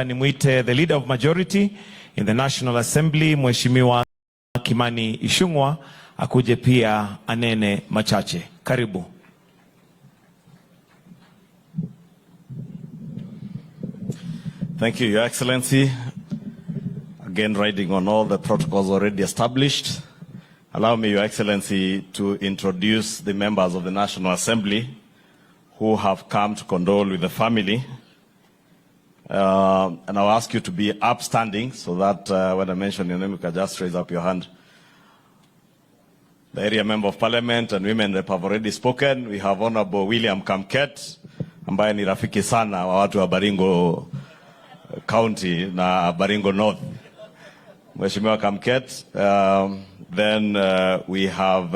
Nimwite the leader of majority in the National Assembly, Mheshimiwa Kimani Ichung'wah, akuje pia anene machache. Karibu. Thank you, Your Excellency. Again, riding on all the protocols already established, allow me, Your Excellency, to introduce the members of the National Assembly who have come to condole with the family. And I'll ask you to be upstanding so that when I mention your name, you can just raise up your hand. The area member of parliament and women rep have already spoken. We have Honorable William Kamket, ambaye ni rafiki sana wa watu wa Baringo County na Baringo North. Mheshimiwa Kamket. Then we have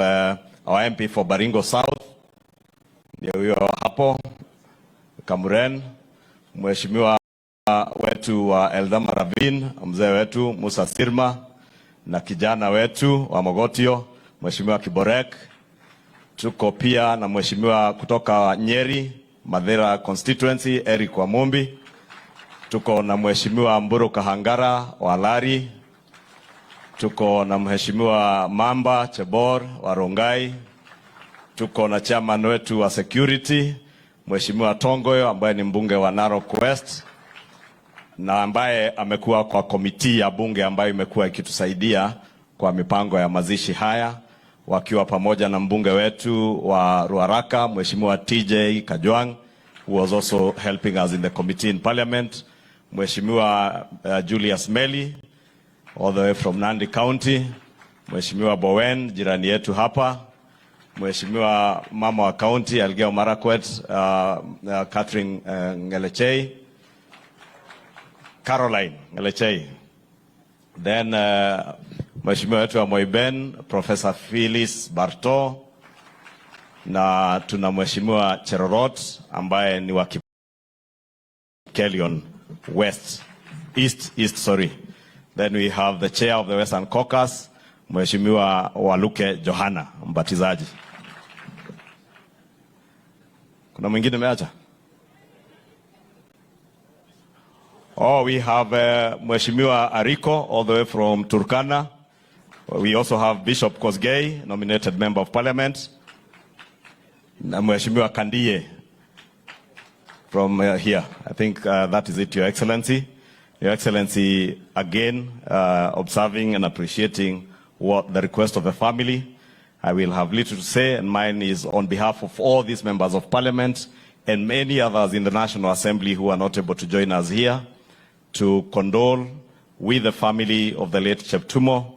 our MP for Baringo South. Huyo hapo Kamuren. Mheshimiwa wetu wa Eldama Ravine, mzee wetu Musa Sirma, na kijana wetu wa Mogotio, Mheshimiwa Kiborek. Tuko pia na mheshimiwa kutoka Nyeri, Madera constituency, Eric Wamumbi. Tuko na mheshimiwa Mburu Kahangara wa Lari. Tuko na mheshimiwa Mamba Chebor wa Rongai. Tuko na chairman wetu wa security, Mheshimiwa Tongoyo, ambaye ni mbunge wa Narok West na ambaye amekuwa kwa komiti ya bunge ambayo imekuwa ikitusaidia kwa mipango ya mazishi haya, wakiwa pamoja na mbunge wetu wa Ruaraka, Mheshimiwa TJ Kajwang, who was also helping us in the committee in parliament, Mheshimiwa Julius Meli, all the way from Nandi County, Mheshimiwa Bowen, jirani yetu hapa, Mheshimiwa mama wa county Elgeyo Marakwet, Catherine Ngelechei, Caroline Ngelechei. Then Mheshimiwa wetu wa Moiben, Professor Phyllis Barto, na tuna Mheshimiwa Cherorot ambaye ni wa Kelion East, sorry. Then we have the chair of the Western Caucus, Mheshimiwa Waluke Johana, mbatizaji. Kuna mwingine meacha? Oh, we have Mheshimiwa Ariko, all the way from Turkana. We also have Bishop Kosgei, nominated member of parliament. Na Mheshimiwa Kandiye from here. I think that is it, Your Excellency. Your Excellency, again, observing and appreciating what the request of the family. I will have little to say, and mine is on behalf of all these members of parliament and many others in the National Assembly who are not able to join us here, to condole with the family of the late Cheptumo,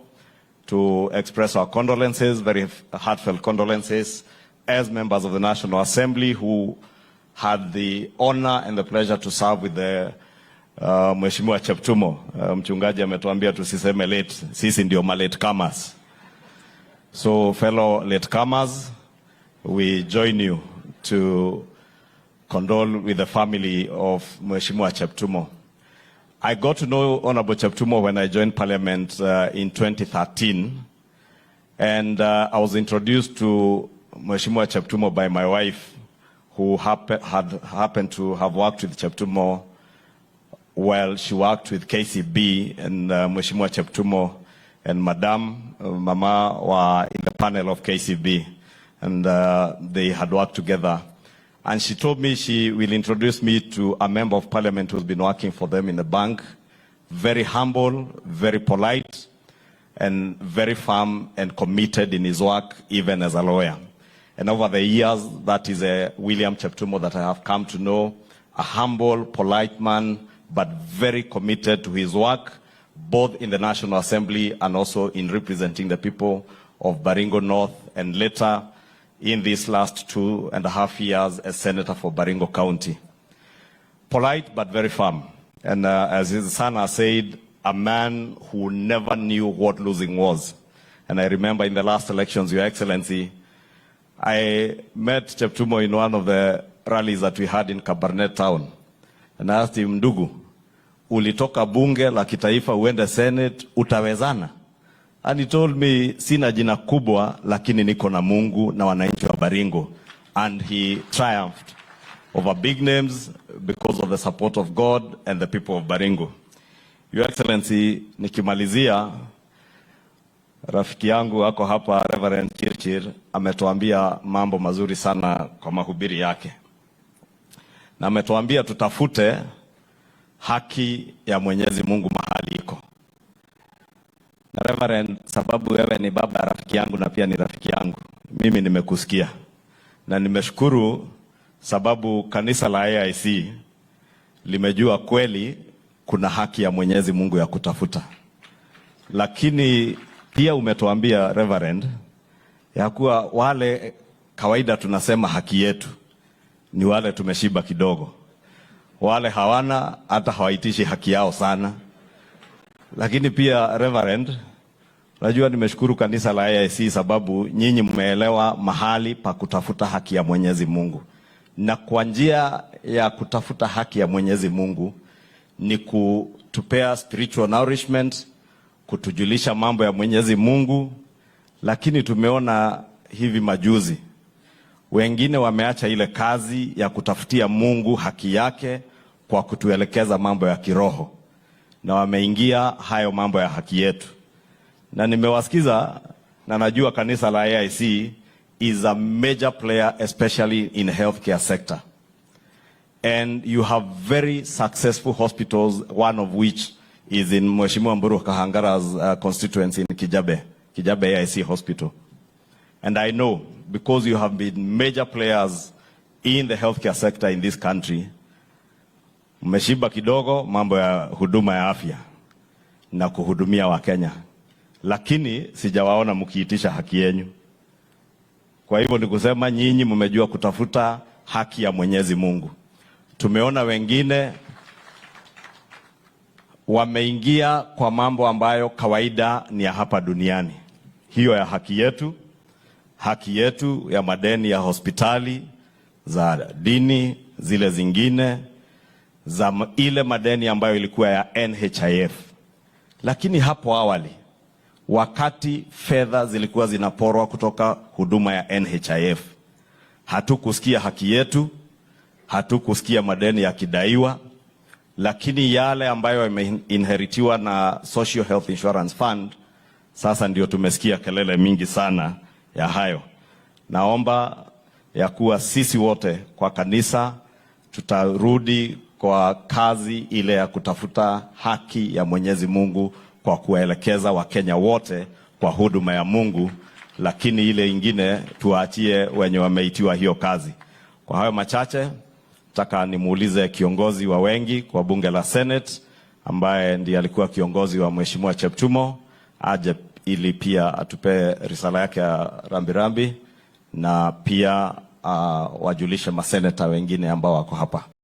to express our condolences, very heartfelt condolences, as members of the National Assembly who had the honor and the pleasure to serve with the Mheshimiwa Cheptumo. Mchungaji ametuambia tusiseme late, sisi ndio late comers. So fellow latecomers, we join you to condole with the family of Mheshimiwa Cheptumo. I got to know Honorable Cheptumo when I joined parliament in 2013, and I was introduced to Mheshimiwa Cheptumo by my wife, who happened to have worked with Cheptumo while she worked with KCB, and Mheshimiwa Cheptumo and Madam Mama were in the panel of KCB, and they had worked together. And she told me she will introduce me to a member of parliament who's been working for them in the bank. Very humble, very polite, and very firm and committed in his work, even as a lawyer. And over the years, that is a William Cheptumo that I have come to know, a humble, polite man, but very committed to his work, both in the National Assembly and also in representing the people of Baringo North, and later in these last 2.5 years as Senator for Baringo County. Polite but very firm. And as his son has said, a man who never knew what losing was. And I remember in the last elections, Your Excellency, I met Cheptumo in one of the rallies that we had in Kabarnet town. And I asked him, ndugu, ulitoka bunge la kitaifa uende Senate, utawezana? And he told me, sina jina kubwa, lakini niko na Mungu na wananchi wa Baringo. And he triumphed. over big names because of the support of God and the people of Baringo. Your Excellency, nikimalizia, rafiki yangu ako hapa Reverend Chirchir ametuambia mambo mazuri sana kwa mahubiri yake. Na ametuambia tutafute haki ya Mwenyezi Mungu mahali iko. Na Reverend, sababu wewe ni baba ya rafiki yangu na pia ni rafiki yangu, mimi nimekusikia. Na nimeshukuru sababu kanisa la AIC limejua kweli kuna haki ya Mwenyezi Mungu ya kutafuta. Lakini pia umetuambia Reverend ya kuwa wale kawaida tunasema haki yetu ni wale tumeshiba kidogo. Wale hawana hata hawaitishi haki yao sana. Lakini pia Reverend, najua nimeshukuru kanisa la AIC sababu nyinyi mmeelewa mahali pa kutafuta haki ya Mwenyezi Mungu. Na kwa njia ya kutafuta haki ya Mwenyezi Mungu ni kutupea spiritual nourishment, kutujulisha mambo ya Mwenyezi Mungu. Lakini tumeona hivi majuzi wengine wameacha ile kazi ya kutafutia Mungu haki yake kwa kutuelekeza mambo ya kiroho, na wameingia hayo mambo ya haki yetu. Na nimewasikiza na najua kanisa la AIC is a major player especially in healthcare sector. And you have very successful hospitals, one of which is in Mheshimiwa Mburu Kahangara's constituency in Kijabe AIC Hospital. And I know, because you have been major players in the healthcare sector in this country, mmeshiba kidogo mambo ya huduma ya afya na kuhudumia Wakenya. Lakini sijawaona mkiitisha haki yenu. Kwa hivyo ni kusema nyinyi mmejua kutafuta haki ya Mwenyezi Mungu. Tumeona wengine wameingia kwa mambo ambayo kawaida ni ya hapa duniani. Hiyo ya haki yetu ya madeni ya hospitali, za dini, zile zingine, za ile madeni ambayo ilikuwa ya NHIF. Lakini hapo awali, wakati fedha zilikuwa zinaporwa kutoka huduma ya NHIF, hatukusikia haki yetu, hatukusikia madeni ya kidaiwa. Lakini yale ambayo yameinheritiwa na Social Health Insurance Fund, sasa ndio tumesikia kelele mingi sana ya hayo. Naomba ya kuwa sisi wote kwa kanisa tutarudi kwa kazi ile ya kutafuta haki ya Mwenyezi Mungu kwa kuwaelekeza Wakenya wote kwa huduma ya Mungu, lakini ile ingine tuachie wenye wameitiwa hiyo kazi. Kwa hayo machache, nataka nimuulize kiongozi wa wengi kwa bunge la Senate ambaye ndiye alikuwa kiongozi wa Mheshimiwa Cheptumo aje ili pia atupe risala yake ya rambirambi, na pia wajulishe maseneta wengine ambao wako hapa.